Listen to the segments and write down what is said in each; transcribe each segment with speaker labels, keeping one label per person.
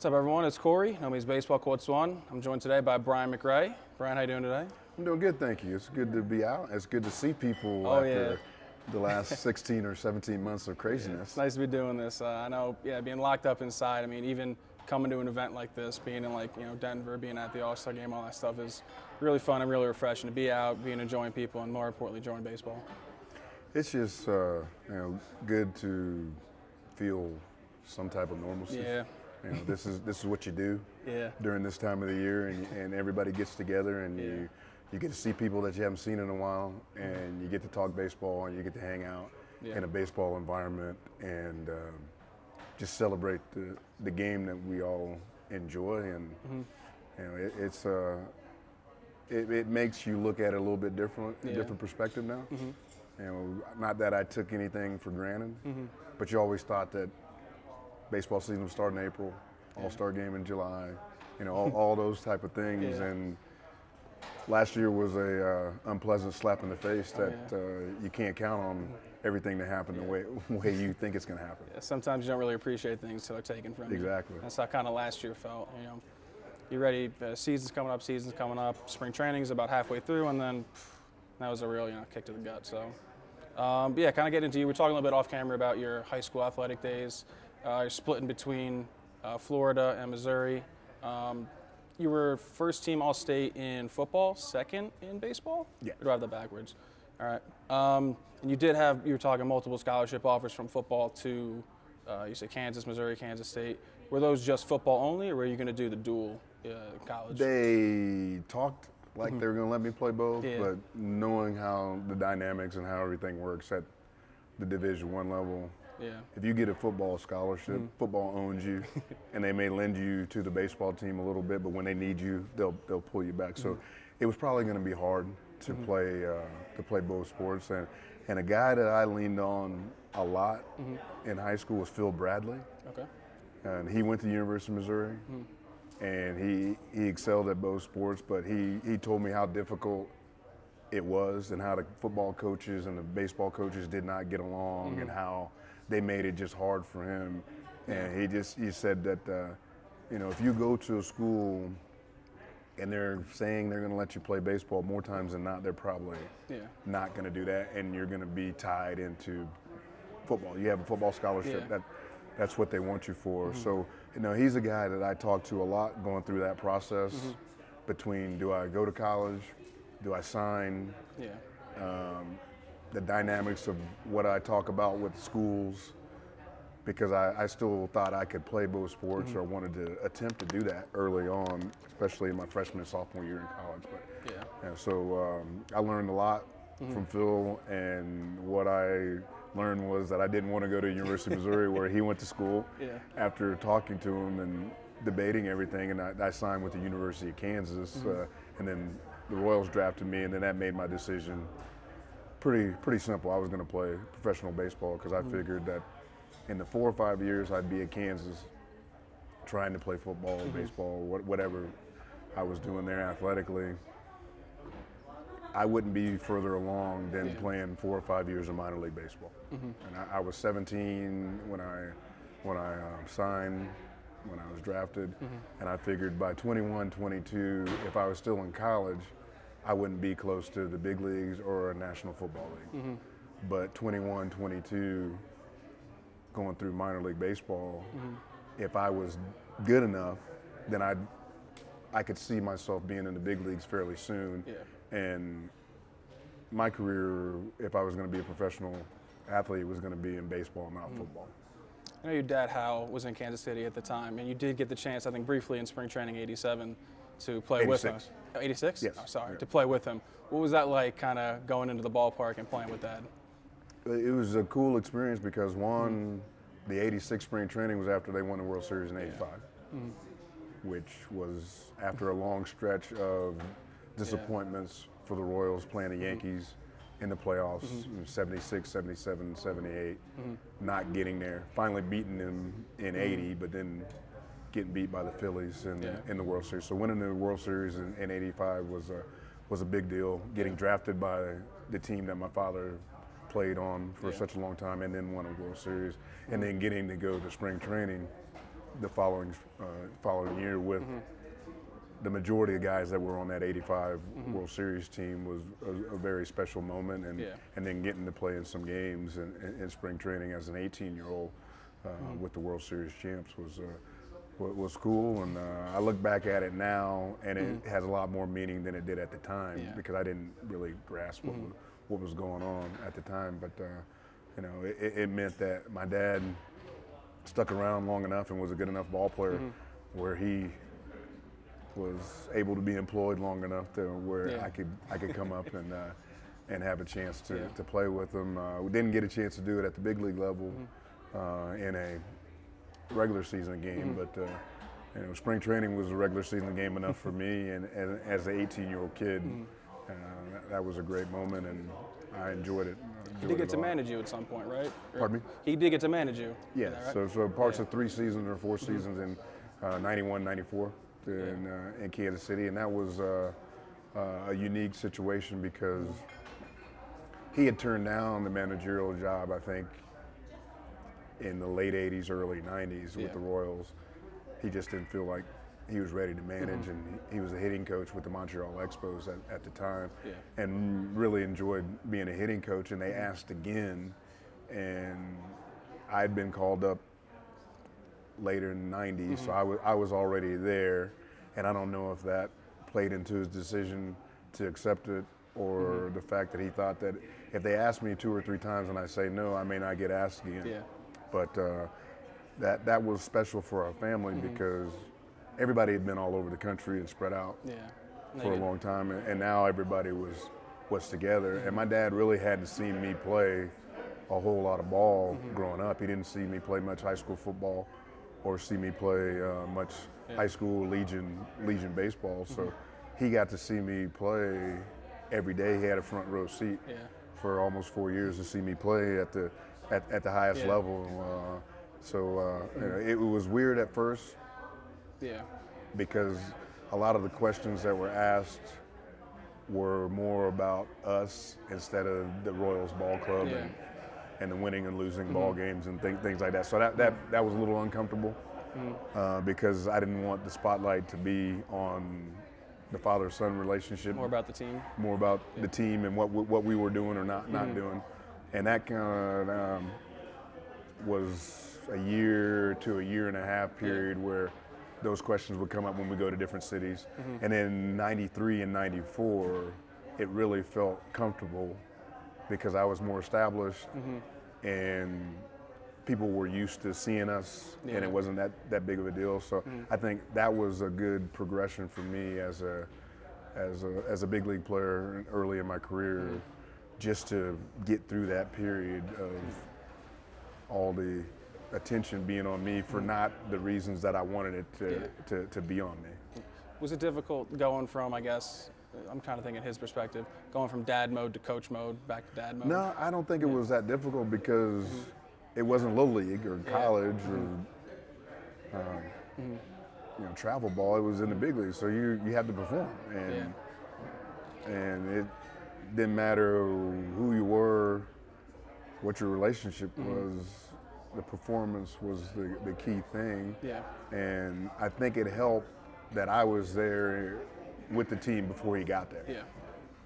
Speaker 1: What's up, everyone? It's Corey. Nobody's Baseball Quotin. I'm joined today by Brian McRae. Brian, how you doing today?
Speaker 2: I'm doing good, thank you. It's good to be out. It's good to see people after the last 16 or 17 months of craziness.
Speaker 1: It's nice to be doing this. I know, being locked up inside. I mean, even coming to an event like this, being in Denver, being at the All-Star game, all that stuff is really fun and really refreshing to be out, being enjoying people, and more importantly, enjoying baseball.
Speaker 2: It's just good to feel some type of normalcy.
Speaker 1: Yeah.
Speaker 2: This is what you do during this time of the year, and everybody gets together, and you get to see people that you haven't seen in a while, and you get to talk baseball, and you get to hang out in a baseball environment, and just celebrate the game that we all enjoy, and it makes you look at it a little bit different perspective now. Not that I took anything for granted, but you always thought that baseball season would start in April, All-Star game in July, all those type of things. And last year was a unpleasant slap in the face that you can't count on everything to happen the way you think it's going to happen.
Speaker 1: Yeah, sometimes you don't really appreciate things until they're taken from you.
Speaker 2: Exactly.
Speaker 1: That's how kind of last year felt. You're ready. Season's coming up. Spring training's about halfway through, and then that was a real kick to the gut. So, kind of get into you. We're talking a little bit off camera about your high school athletic days. You're splitting between Florida and Missouri. You were first team All-State in football, second in baseball?
Speaker 2: Yeah.
Speaker 1: Or do I have that backwards? All right. And you were talking multiple scholarship offers from football to, you said Kansas, Missouri, Kansas State. Were those just football only, or were you going to do the dual college?
Speaker 2: They talked like they were going to let me play both, but knowing how the dynamics and how everything works at the Division I level, if you get a football scholarship, football owns you, and they may lend you to the baseball team a little bit, but when they need you, they'll pull you back. So it was probably going to be hard to play both sports. And a guy that I leaned on a lot in high school was Phil Bradley.
Speaker 1: Okay.
Speaker 2: And he went to the University of Missouri, and he excelled at both sports, but he told me how difficult it was and how the football coaches and the baseball coaches did not get along and how they made it just hard for him. And he said that, if you go to a school and they're saying they're going to let you play baseball, more times than not, they're probably not going to do that, and you're going to be tied into football. You have a football scholarship, that's what they want you for. So, he's a guy that I talk to a lot going through that process between do I go to college, do I sign, the dynamics of what I talk about with schools, because I still thought I could play both sports or wanted to attempt to do that early on, especially in my freshman and sophomore year in college. But so I learned a lot from Phil, and what I learned was that I didn't want to go to University of Missouri where he went to school. After talking to him and debating everything, and I signed with the University of Kansas, and then the Royals drafted me, and then that made my decision pretty simple. I was going to play professional baseball because I figured that in the 4 or 5 years I'd be at Kansas trying to play football, baseball, whatever I was doing there athletically, I wouldn't be further along than playing 4 or 5 years of minor league baseball. And I was 17 when I signed, when I was drafted, and I figured by 21, 22, if I was still in college, I wouldn't be close to the big leagues or a National Football League. But 21, 22, going through minor league baseball, if I was good enough, then I could see myself being in the big leagues fairly soon. And my career, if I was going to be a professional athlete, was going to be in baseball, not football.
Speaker 1: I know your dad, Hal, was in Kansas City at the time, and you did get the chance, I think briefly in spring training '87, to play with him. 86?
Speaker 2: Yes.
Speaker 1: Oh, sorry, to play with him. What was that like, kind of going into the ballpark and playing with Dad?
Speaker 2: It was a cool experience because, one, the '86 spring training was after they won the World Series in '85, which was after a long stretch of disappointments for the Royals playing the Yankees in the playoffs, 76, 77, 78, not getting there, finally beating them in '80, but then getting beat by the Phillies in the World Series. So winning the World Series in '85 was a big deal. Getting drafted by the team that my father played on for such a long time, and then won a World Series, and then getting to go to spring training the following year with the majority of guys that were on that '85 World Series team was a very special moment, and then getting to play in some games in spring training as an 18-year-old with the World Series champs was cool. And I look back at it now, and it has a lot more meaning than it did at the time because I didn't really grasp what was going on at the time. But you know, it meant that my dad stuck around long enough and was a good enough ball player where he was able to be employed long enough to where I could come up and have a chance to play with him. We didn't get a chance to do it at the big league level in a regular season game, but you know, spring training was a regular season game enough for me, and as an 18-year-old kid, that was a great moment, and I enjoyed it.
Speaker 1: He did get to manage you at some point, right?
Speaker 2: Pardon me?
Speaker 1: He did get to manage you.
Speaker 2: Yeah, right? so parts of 3 seasons or 4 seasons in 91, 94 in Kansas City, and that was a unique situation because he had turned down the managerial job, I think, in the late 80s, early 90s with the Royals. He just didn't feel like he was ready to manage, and he was a hitting coach with the Montreal Expos at the time, and really enjoyed being a hitting coach. And they asked again, and I'd been called up later in the 90s, so I was already there, and I don't know if that played into his decision to accept it, or the fact that he thought that if they asked me 2 or 3 times and I say no, I may not get asked again.
Speaker 1: Yeah.
Speaker 2: But that was special for our family because everybody had been all over the country and spread out for a long time, and now everybody was together. And my dad really hadn't seen me play a whole lot of ball growing up. He didn't see me play much high school football or see me play much high school Legion baseball. So he got to see me play every day. He had a front row seat for almost 4 years to see me play at the highest level. You know, it was weird at first because a lot of the questions that were asked were more about us instead of the Royals ball club and the winning and losing ball games and things like that. So that was a little uncomfortable because I didn't want the spotlight to be on the father-son relationship.
Speaker 1: More about the team.
Speaker 2: More about the team and what we were doing or not doing. And that kind of was a year to a year and a half period where those questions would come up when we go to different cities. And in 93 and 94, it really felt comfortable because I was more established and people were used to seeing us and it wasn't that big of a deal. So I think that was a good progression for me as a big league player early in my career, just to get through that period of all the attention being on me for not the reasons that I wanted it to be on me.
Speaker 1: Was it difficult going from, I guess, I'm kind of thinking his perspective, going from dad mode to coach mode, back to dad mode?
Speaker 2: No, I don't think it was that difficult because it wasn't Little League or college or you know, travel ball. It was in the big league, so you had to perform, and it didn't matter who you were, what your relationship was. The performance was the key thing. And I think it helped that I was there with the team before he got there.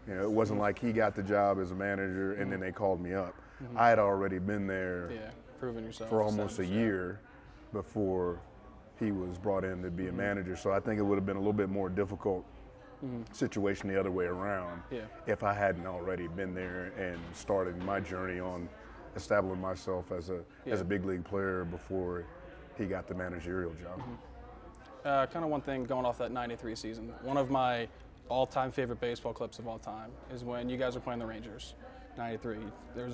Speaker 2: You know, it wasn't like he got the job as a manager and then they called me up. I had already been there
Speaker 1: proving yourself
Speaker 2: for almost a year before he was brought in to be a manager. So I think it would have been a little bit more difficult situation the other way around if I hadn't already been there and started my journey on establishing myself as a big league player before he got the managerial job.
Speaker 1: Kind of one thing going off that 93 season, one of my all-time favorite baseball clips of all time is when you guys were playing the Rangers, 93. There's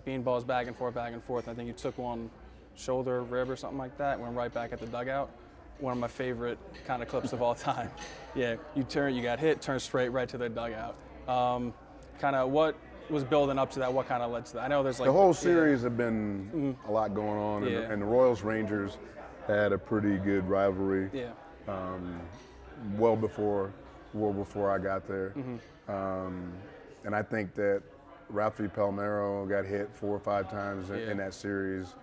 Speaker 1: beanballs back and forth. I think you took one shoulder, rib or something like that, went right back at the dugout. One of my favorite kind of clips of all time. You got hit, turned straight right to the dugout. Kind of what was building up to that? What kind of led to that? I know there's like
Speaker 2: the whole series had been a lot going on, and the Royals Rangers had a pretty good rivalry. Well before I got there, and I think that Ralphie Palmeiro got hit 4 or 5 times in that series,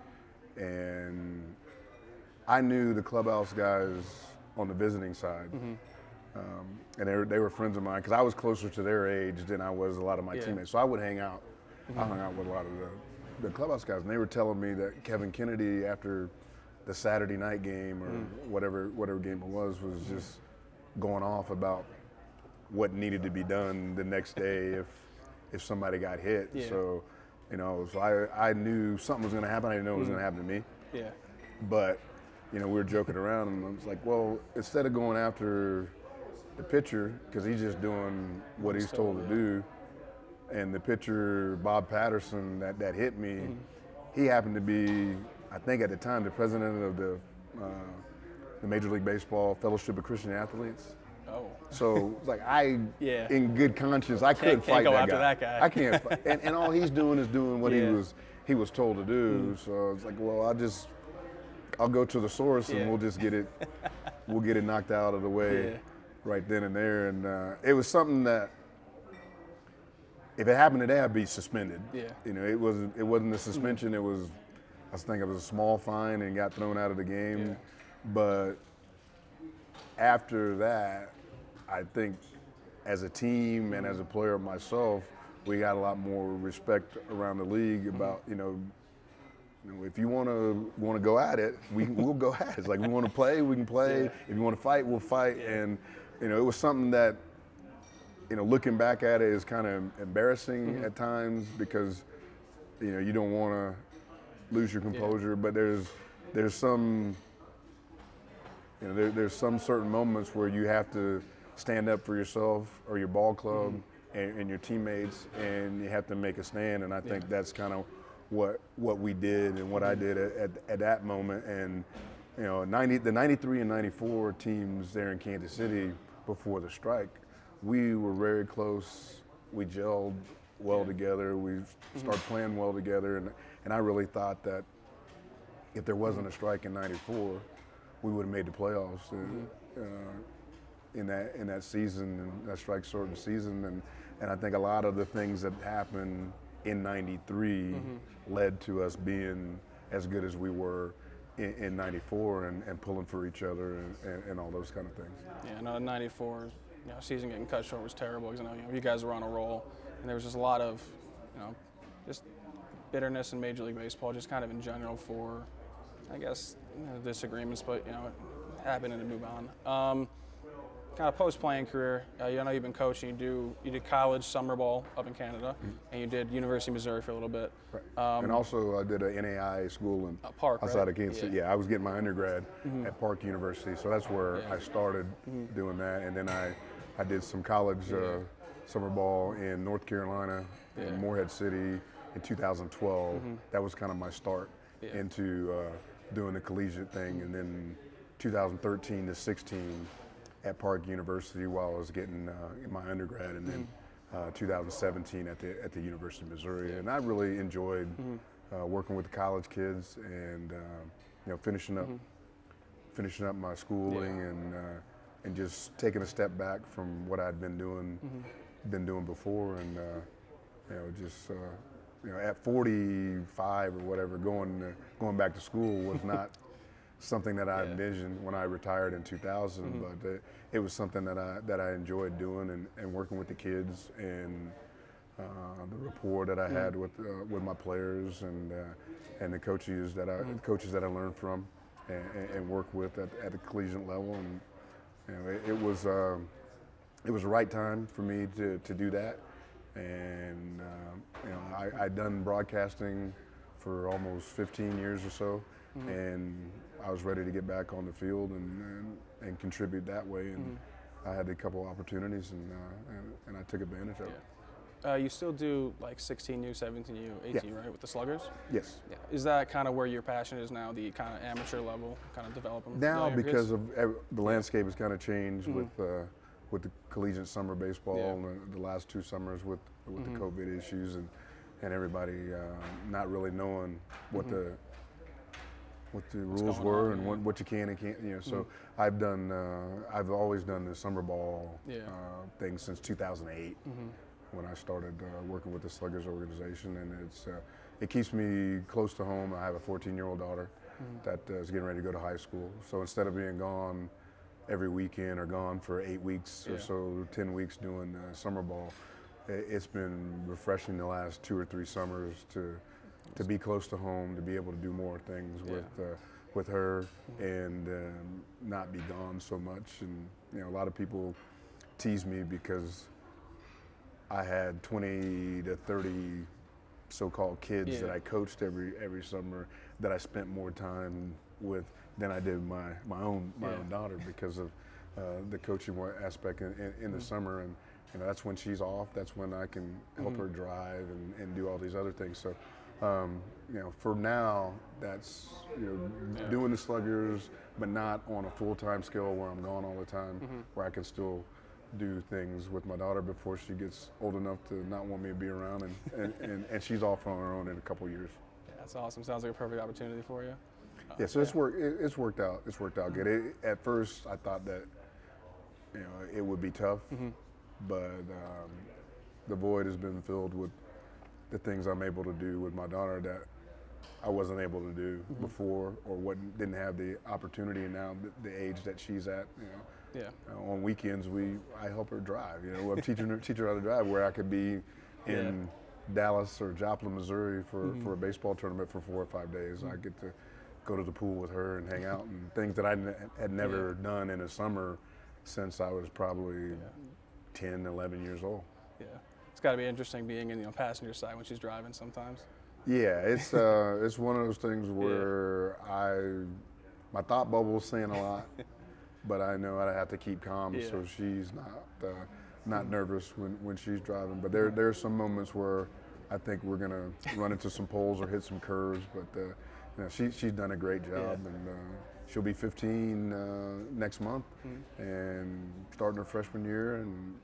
Speaker 2: and I knew the clubhouse guys on the visiting side, and they were friends of mine because I was closer to their age than I was a lot of my teammates. So I would hang out. I hung out with a lot of the clubhouse guys, and they were telling me that Kevin Kennedy, after the Saturday night game or whatever game it was just going off about what needed to be done the next day if somebody got hit.
Speaker 1: Yeah.
Speaker 2: So, so I knew something was going to happen. I didn't know it was going to happen to me.
Speaker 1: Yeah.
Speaker 2: But, we were joking around, and I was like, well, instead of going after the pitcher, because he's just doing what he's told to do, and the pitcher, Bob Patterson, that hit me, he happened to be, I think at the time, the president of the Major League Baseball Fellowship of Christian Athletes.
Speaker 1: Oh.
Speaker 2: So it's like
Speaker 1: Yeah.
Speaker 2: in good conscience, I couldn't
Speaker 1: Can't
Speaker 2: fight
Speaker 1: go
Speaker 2: that
Speaker 1: after
Speaker 2: guy.
Speaker 1: that guy.
Speaker 2: I can't fight. And all he's doing is doing what
Speaker 1: Yeah.
Speaker 2: he was told to do. So it's like, well, I'll go to the source and we'll just get it knocked out of the way right then and there. And it was something that if it happened today, I'd be suspended.
Speaker 1: Yeah.
Speaker 2: It wasn't a suspension. It was, I think it was a small fine and got thrown out of the game.
Speaker 1: Yeah.
Speaker 2: But after that, I think as a team and as a player myself, we got a lot more respect around the league about, if you want to go at it, we'll go at it. It's like we want to play, we can play.
Speaker 1: Yeah.
Speaker 2: If you want to fight, we'll fight. And it was something that, looking back at it is kind of embarrassing at times because, you don't want to lose your composure. But there's some, there's some certain moments where you have to stand up for yourself or your ball club and your teammates, and you have to make a stand. And I think that's kind of what we did and what I did at that moment. And the 93 and 94 teams there in Kansas City before the strike, we were very close. We gelled well together. We started playing well together, and I really thought that if there wasn't a strike in '94, we would have made the playoffs in that season, and that strike shortened season. And I think a lot of the things that happened in '93 led to us being as good as we were in '94 and pulling for each other and all those kind of things.
Speaker 1: Yeah, no, '94 season getting cut short was terrible because you guys were on a roll, and there was just a lot of just bitterness in Major League Baseball, just kind of in general for, I guess, disagreements, but it happened and to move on. Kind of post-playing career, you've been coaching. You did college summer ball up in Canada, and you did University of Missouri for a little bit.
Speaker 2: Right. And also I did an NAI school in
Speaker 1: Park,
Speaker 2: outside
Speaker 1: right?
Speaker 2: of Kansas City. Yeah, I was getting my undergrad at Park University, so that's where I started doing that. And then I did some college summer ball in North Carolina, in Morehead City in 2012. That was kind of my start into doing the collegiate thing. And then 2013 to 16 at Park University while I was getting in my undergrad, and then 2017 at the University of Missouri. And I really enjoyed working with the college kids and finishing up my schooling and just taking a step back from what I'd been doing before, and at 45 or whatever, going back to school was not something that I envisioned when I retired in 2000, but it was something that I enjoyed doing and working with the kids, and the rapport that I had with my players and the coaches that I learned from and worked with at the collegiate level. And it was the right time for me to do that. And I'd done broadcasting for almost 15 years or so, and I was ready to get back on the field and contribute that way. And I had a couple opportunities, and I took advantage of it.
Speaker 1: You still do like 16U, 17U, 18U, right, with the Sluggers?
Speaker 2: Yes.
Speaker 1: Yeah. Is that kind of where your passion is now, the kind of amateur level, kind of developing?
Speaker 2: Now, because of the landscape has kind of changed with the collegiate summer baseball and the last 2 summers with the COVID issues and everybody not really knowing what the rules were and what you can and can't. So I've always done the summer ball thing since 2008 when I started working with the Sluggers organization, and it keeps me close to home. I have a 14-year-old daughter, that is getting ready to go to high school. So instead of being gone every weekend or gone for 8 weeks or so, 10 weeks doing summer ball, it's been refreshing the last 2 or 3 summers to be close to home, to be able to do more things with her and not be gone so much. And a lot of people tease me because I had 20 to 30 so-called kids that I coached every summer that I spent more time with than I did my own daughter because of the coaching aspect in the summer. And that's when she's off. That's when I can help her drive and do all these other things. So for now, that's doing the sluggers, but not on a full-time scale where I'm gone all the time, where I can still do things with my daughter before she gets old enough to not want me to be around, and she's off on her own in a couple of years.
Speaker 1: Yeah, that's awesome. Sounds like a perfect opportunity for you.
Speaker 2: Yeah, so it's worked out. It's worked out good. At first, I thought that it would be tough, but the void has been filled with the things I'm able to do with my daughter that I wasn't able to do before, or didn't have the opportunity. And now the age that she's at, on weekends I help her drive. I'm teaching her how to drive. Where I could be in Dallas or Joplin, Missouri for a baseball tournament for 4 or 5 days. I get to go to the pool with her and hang out, and things that I had never done in a summer since I was probably 10, 11 years old.
Speaker 1: Yeah, it's got to be interesting being in the passenger side when she's driving sometimes.
Speaker 2: Yeah, it's one of those things where my thought bubble's saying a lot, but I know I have to keep calm so she's not nervous when she's driving. But there are some moments where I think we're gonna run into some poles or hit some curves. But she's done a great job, and she'll be 15 next month, and starting her freshman year, and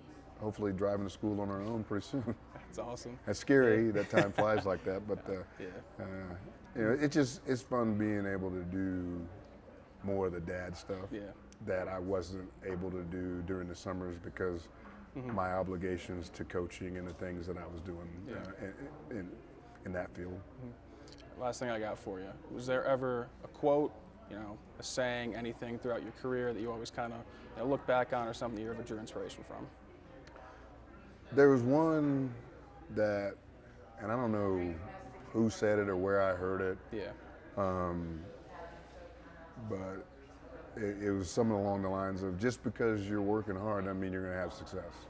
Speaker 2: hopefully driving to school on her own pretty soon.
Speaker 1: That's awesome.
Speaker 2: It's scary that time flies like that, but it's fun being able to do more of the dad stuff that I wasn't able to do during the summers because my obligations to coaching and the things that I was doing in that field.
Speaker 1: Last thing I got for you. Was there ever a quote, a saying, anything throughout your career that you always kind of look back on, or something that you ever drew inspiration from?
Speaker 2: There was one that, and I don't know who said it or where I heard it. But it was something along the lines of, just because you're working hard doesn't mean you're going to have success.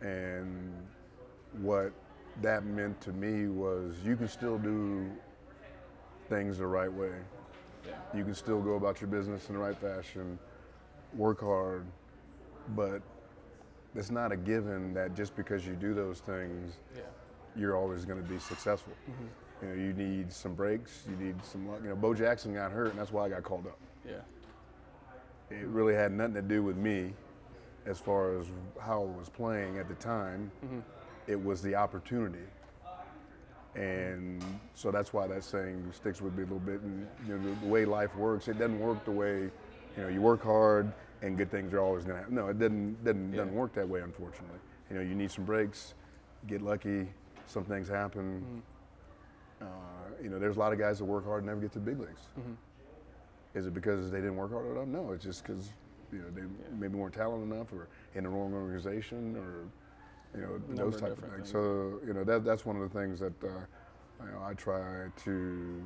Speaker 2: And what that meant to me was, you can still do things the right way. You can still go about your business in the right fashion, work hard, but it's not a given that just because you do those things, you're always going to be successful. You need some breaks, you need some luck. Bo Jackson got hurt, and that's why I got called up. It really had nothing to do with me as far as how I was playing at the time. It was the opportunity. And so that's why that saying sticks with me a little bit. And the way life works, it doesn't work the way, you work hard and good things are always going to happen. No, it doesn't work that way, unfortunately. You need some breaks, get lucky, some things happen. There's a lot of guys that work hard and never get to the big leagues. Is it because they didn't work hard enough? No, it's just because they maybe weren't talented enough, or in the wrong organization, or those type of things. So that's one of the things that I try to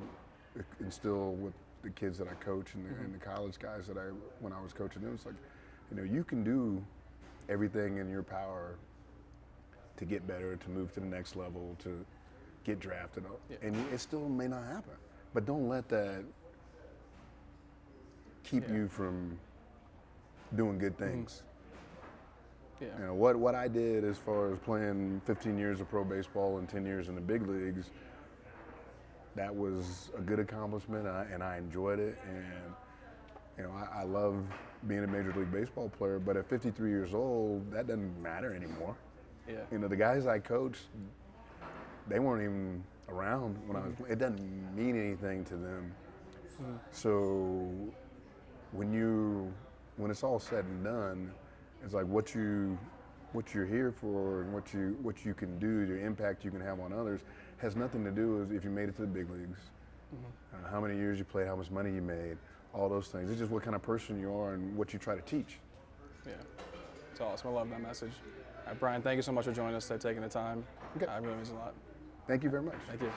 Speaker 2: instill with the kids that I coach and the college guys that when I was coaching them. It's like, you can do everything in your power to get better, to move to the next level, to get drafted, and it still may not happen. But don't let that keep you from doing good things. What I did as far as playing 15 years of pro baseball and 10 years in the big leagues, that was a good accomplishment, and I enjoyed it. And I love being a Major League Baseball player, but at 53 years old, that doesn't matter anymore. The guys I coached, they weren't even around when I was playing. It doesn't mean anything to them. So when it's all said and done, it's like what you're here for, and what you can do, the impact you can have on others, has nothing to do with if you made it to the big leagues. how many years you played, how much money you made, all those things. It's just what kind of person you are and what you try to teach.
Speaker 1: Yeah, it's awesome. I love that message. All right, Brian, thank you so much for joining us today, taking the time.
Speaker 2: Okay.
Speaker 1: It really means a lot.
Speaker 2: Thank you very much.
Speaker 1: Thank you.